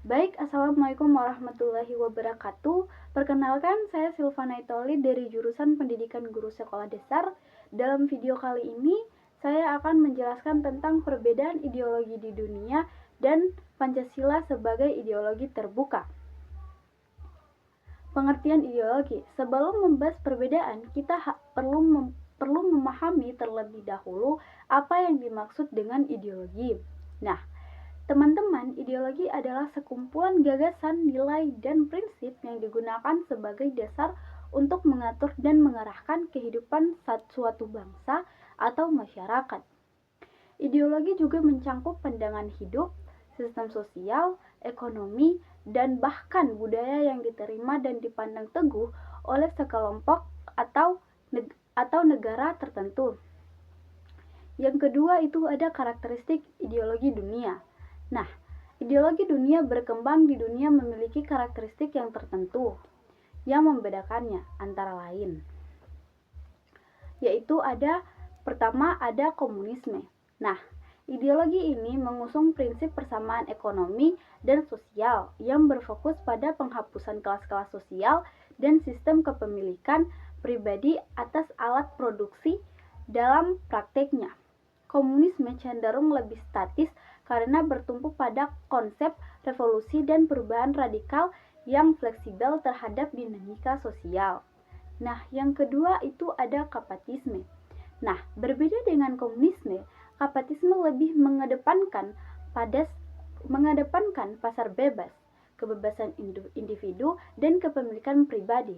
Baik, Assalamualaikum warahmatullahi wabarakatuh. Perkenalkan, saya Silvana Itoli dari jurusan Pendidikan Guru Sekolah Dasar. Dalam video kali ini, saya akan menjelaskan tentang perbedaan ideologi di dunia dan Pancasila sebagai ideologi terbuka. Pengertian ideologi. Sebelum membahas perbedaan, kita perlu memahami terlebih dahulu apa yang dimaksud dengan ideologi. Nah, teman-teman, ideologi adalah sekumpulan gagasan, nilai, dan prinsip yang digunakan sebagai dasar untuk mengatur dan mengarahkan kehidupan suatu bangsa atau masyarakat. Ideologi juga mencangkup pandangan hidup, sistem sosial, ekonomi, dan bahkan budaya yang diterima dan dipandang teguh oleh sekelompok atau negara tertentu. Yang kedua itu ada karakteristik ideologi dunia. Nah, ideologi dunia berkembang di dunia memiliki karakteristik yang tertentu yang membedakannya antara lain. Yaitu pertama ada komunisme. Nah, ideologi ini mengusung prinsip persamaan ekonomi dan sosial yang berfokus pada penghapusan kelas-kelas sosial dan sistem kepemilikan pribadi atas alat produksi dalam prakteknya. Komunisme cenderung lebih statis karena bertumpu pada konsep revolusi dan perubahan radikal yang fleksibel terhadap dinamika sosial. Nah, yang kedua itu ada kapatisme. Nah, berbeda dengan komunisme, kapatisme lebih mengedepankan pasar bebas, kebebasan individu, dan kepemilikan pribadi.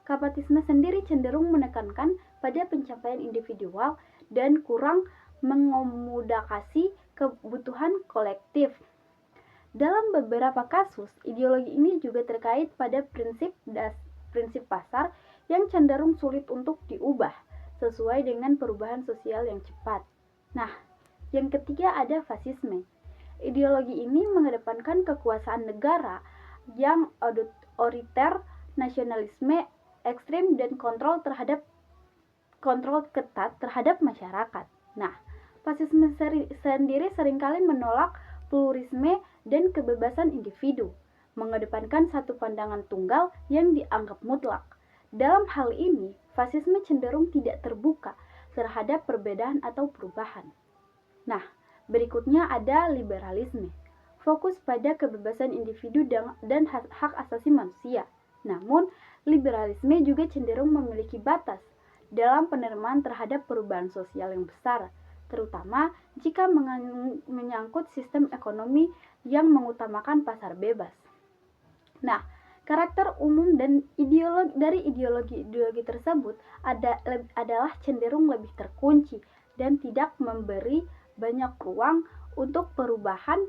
Kapatisme sendiri cenderung menekankan pada pencapaian individual dan kurang mengakomodasi kebutuhan kolektif. Dalam beberapa kasus, ideologi ini juga terkait pada prinsip pasar yang cenderung sulit untuk diubah sesuai dengan perubahan sosial yang cepat. Nah, yang ketiga ada fasisme. Ideologi ini mengedepankan kekuasaan negara yang otoriter, nasionalisme ekstrim, dan kontrol ketat terhadap masyarakat. Nah, fasisme sendiri seringkali menolak pluralisme dan kebebasan individu, mengedepankan satu pandangan tunggal yang dianggap mutlak. Dalam hal ini, fasisme cenderung tidak terbuka terhadap perbedaan atau perubahan. Nah, berikutnya ada liberalisme, fokus pada kebebasan individu dan hak asasi manusia. Namun, liberalisme juga cenderung memiliki batas dalam penerimaan terhadap perubahan sosial yang besar, terutama jika menyangkut sistem ekonomi yang mengutamakan pasar bebas. Nah, karakter umum dan dari ideologi tersebut adalah cenderung lebih terkunci dan tidak memberi banyak ruang untuk perubahan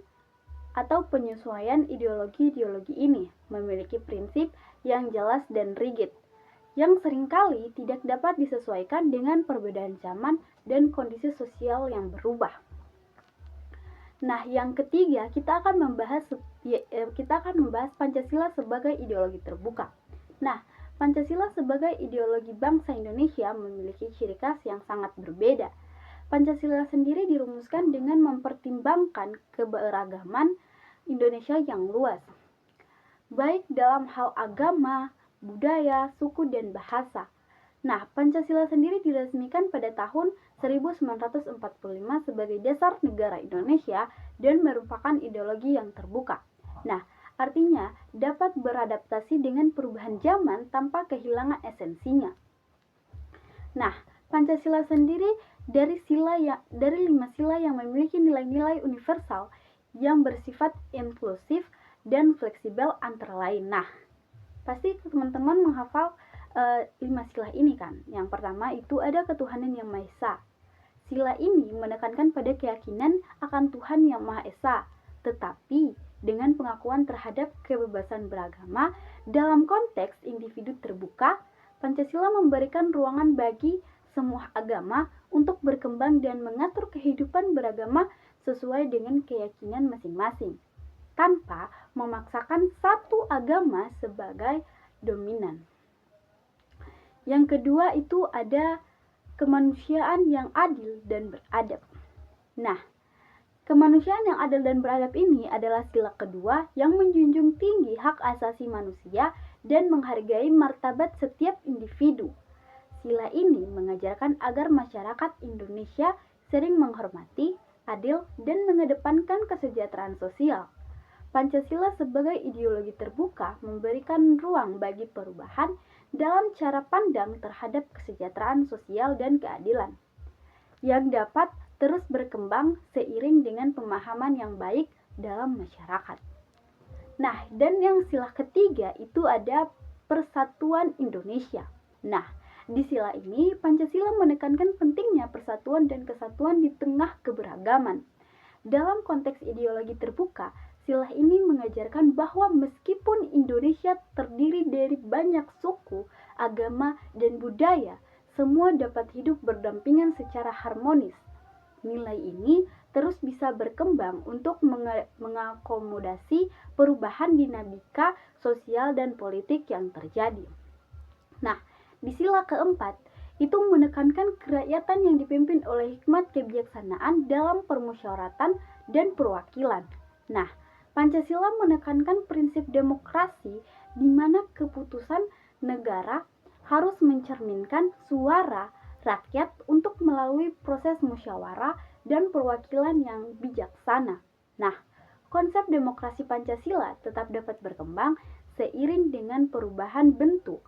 atau penyesuaian. Ideologi ini memiliki prinsip yang jelas dan rigid, yang seringkali tidak dapat disesuaikan dengan perbedaan zaman dan kondisi sosial yang berubah. Nah, yang ketiga, kita akan membahas Pancasila sebagai ideologi terbuka. Nah, Pancasila sebagai ideologi bangsa Indonesia memiliki ciri khas yang sangat berbeda. Pancasila sendiri dirumuskan dengan mempertimbangkan keberagaman Indonesia yang luas, baik dalam hal agama, budaya, suku, dan bahasa. Nah, Pancasila sendiri diresmikan pada tahun 1945 sebagai dasar negara Indonesia dan merupakan ideologi yang terbuka. Nah, artinya dapat beradaptasi dengan perubahan zaman tanpa kehilangan esensinya. Nah, Pancasila sendiri dari 5 sila yang memiliki nilai-nilai universal yang bersifat inklusif dan fleksibel antara lain. Nah, pasti teman-teman menghafal 5 sila ini kan. Yang pertama itu ada ketuhanan yang Maha Esa. Sila ini menekankan pada keyakinan akan Tuhan yang Maha Esa, tetapi dengan pengakuan terhadap kebebasan beragama dalam konteks individu terbuka. Pancasila memberikan ruangan bagi semua agama untuk berkembang dan mengatur kehidupan beragama sesuai dengan keyakinan masing-masing, tanpa memaksakan satu agama sebagai dominan. Yang kedua itu ada kemanusiaan yang adil dan beradab. Nah, Kemanusiaan yang adil dan beradab ini adalah sila kedua yang menjunjung tinggi hak asasi manusia dan menghargai martabat setiap individu. Sila ini mengajarkan agar masyarakat Indonesia sering menghormati, adil, dan mengedepankan kesejahteraan sosial. Pancasila sebagai ideologi terbuka memberikan ruang bagi perubahan dalam cara pandang terhadap kesejahteraan sosial dan keadilan, yang dapat terus berkembang seiring dengan pemahaman yang baik dalam masyarakat. Nah, dan yang sila ketiga itu ada Persatuan Indonesia. Nah, di sila ini Pancasila menekankan pentingnya persatuan dan kesatuan di tengah keberagaman. Dalam konteks ideologi terbuka, sila ini mengajarkan bahwa meskipun Indonesia terdiri dari banyak suku, agama, dan budaya, semua dapat hidup berdampingan secara harmonis. Nilai ini terus bisa berkembang untuk mengakomodasi perubahan dinamika sosial dan politik yang terjadi. Nah, di sila keempat, itu menekankan kerakyatan yang dipimpin oleh hikmat kebijaksanaan dalam permusyawaratan dan perwakilan. Nah, Pancasila menekankan prinsip demokrasi di mana keputusan negara harus mencerminkan suara rakyat untuk melalui proses musyawarah dan perwakilan yang bijaksana. Nah, konsep demokrasi Pancasila tetap dapat berkembang seiring dengan perubahan bentuk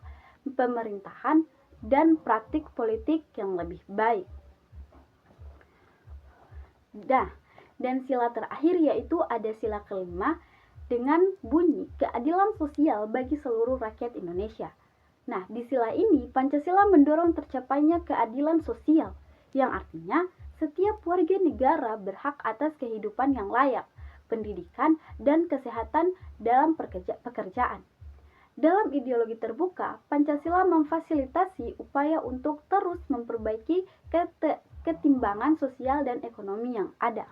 pemerintahan dan praktik politik yang lebih baik. Dan sila terakhir yaitu ada sila kelima dengan bunyi keadilan sosial bagi seluruh rakyat Indonesia. Nah, di sila ini Pancasila mendorong tercapainya keadilan sosial, yang artinya setiap warga negara berhak atas kehidupan yang layak, pendidikan, dan kesehatan dalam pekerjaan. Dalam ideologi terbuka, Pancasila memfasilitasi upaya untuk terus memperbaiki ketimbangan sosial dan ekonomi yang ada.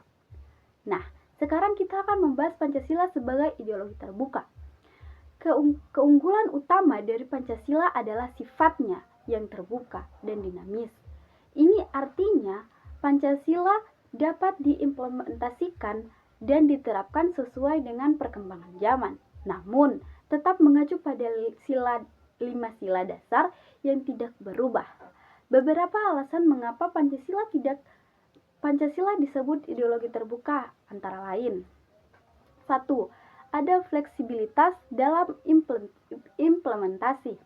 Nah, sekarang kita akan membahas Pancasila sebagai ideologi terbuka. Keunggulan utama dari Pancasila adalah sifatnya yang terbuka dan dinamis. Ini artinya Pancasila dapat diimplementasikan dan diterapkan sesuai dengan perkembangan zaman. Namun, tetap mengacu pada 5 sila dasar yang tidak berubah. Beberapa alasan mengapa Pancasila disebut ideologi terbuka antara lain. 1. Ada fleksibilitas dalam implementasi.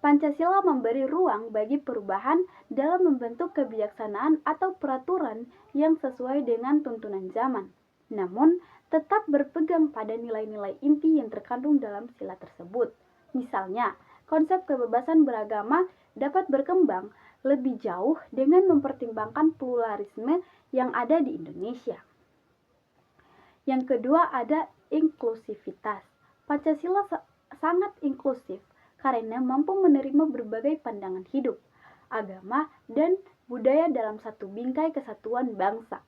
Pancasila memberi ruang bagi perubahan dalam membentuk kebijaksanaan atau peraturan yang sesuai dengan tuntunan zaman, namun tetap berpegang pada nilai-nilai inti yang terkandung dalam sila tersebut. Misalnya, konsep kebebasan beragama dapat berkembang lebih jauh dengan mempertimbangkan pluralisme yang ada di Indonesia. Yang kedua ada inklusivitas. Pancasila sangat inklusif karena mampu menerima berbagai pandangan hidup, agama, dan budaya dalam satu bingkai kesatuan bangsa.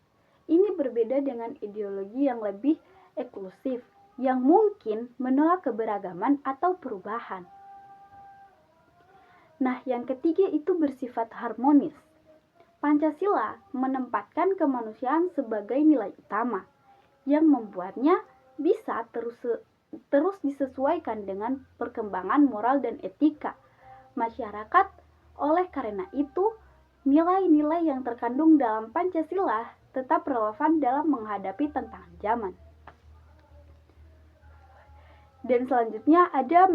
Ini berbeda dengan ideologi yang lebih eksklusif, yang mungkin menolak keberagaman atau perubahan. Nah, yang ketiga itu bersifat harmonis. Pancasila menempatkan kemanusiaan sebagai nilai utama, yang membuatnya bisa terus disesuaikan dengan perkembangan moral dan etika masyarakat. Oleh karena itu, nilai-nilai yang terkandung dalam Pancasila tetap relevan dalam menghadapi tantangan zaman. Dan selanjutnya ada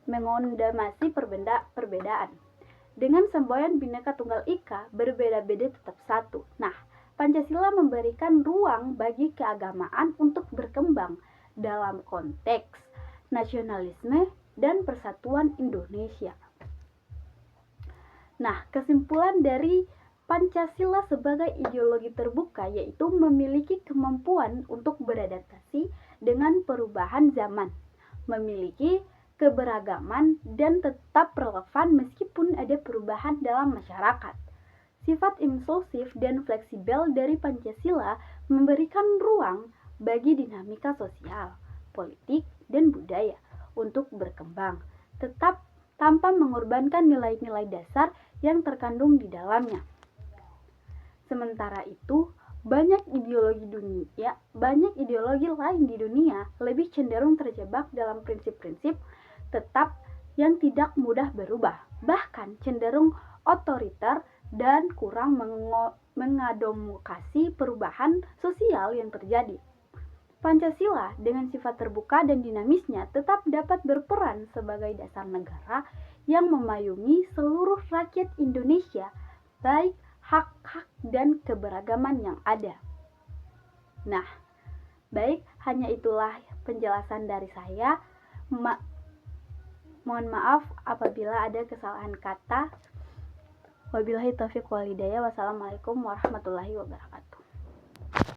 mengondamasi perbedaan. Dengan semboyan Bhinneka Tunggal Ika, berbeda-beda tetap satu. Nah, Pancasila memberikan ruang bagi keagamaan untuk berkembang dalam konteks nasionalisme dan persatuan Indonesia. Nah, kesimpulan dari Pancasila sebagai ideologi terbuka yaitu memiliki kemampuan untuk beradaptasi dengan perubahan zaman, memiliki keberagaman dan tetap relevan meskipun ada perubahan dalam masyarakat. Sifat inklusif dan fleksibel dari Pancasila memberikan ruang bagi dinamika sosial, politik, dan budaya untuk berkembang, tetap tanpa mengorbankan nilai-nilai dasar yang terkandung di dalamnya. Sementara itu, banyak ideologi lain di dunia lebih cenderung terjebak dalam prinsip-prinsip tetap yang tidak mudah berubah, bahkan cenderung otoriter dan kurang mengadvokasi perubahan sosial yang terjadi. Pancasila dengan sifat terbuka dan dinamisnya tetap dapat berperan sebagai dasar negara yang memayungi seluruh rakyat Indonesia, baik hak-hak dan keberagaman yang ada. Nah, baik, hanya itulah penjelasan dari saya. Mohon maaf apabila ada kesalahan kata. Wabillahi taufiq wal hidayah. Wassalamualaikum warahmatullahi wabarakatuh.